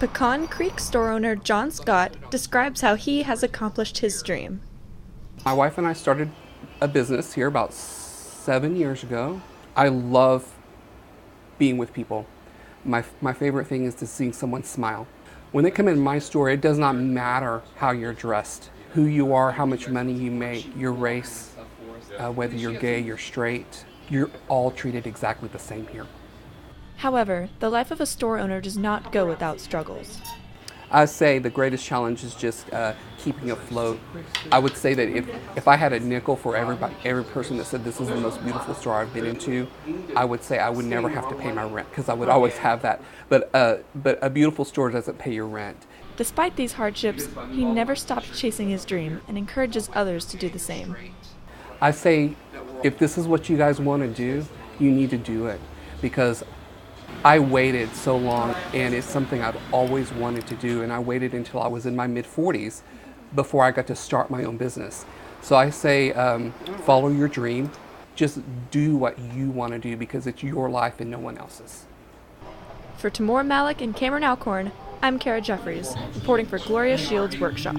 Pecan Creek store owner John Scott describes how he has accomplished his dream. My wife and I started a business here about 7 years ago. I love being with people. My favorite thing is to see someone smile. When they come in my store, it does not matter how you're dressed, who you are, how much money you make, your race, whether you're gay, you're straight. You're all treated exactly the same here. However, the life of a store owner does not go without struggles. I say the greatest challenge is just keeping afloat. I would say that if I had a nickel for every person that said this is the most beautiful store I've been into, I would say I would never have to pay my rent because I would always have that. But a beautiful store doesn't pay your rent. Despite these hardships, he never stopped chasing his dream and encourages others to do the same. I say, if this is what you guys want to do, you need to do it, because I waited so long, and it's something I've always wanted to do, and I waited until I was in my mid-40s before I got to start my own business. So I say, follow your dream. Just do what you want to do because it's your life and no one else's. For Tamora Malik and Cameron Alcorn, I'm Kara Jefferies, reporting for Gloria Shields Workshop.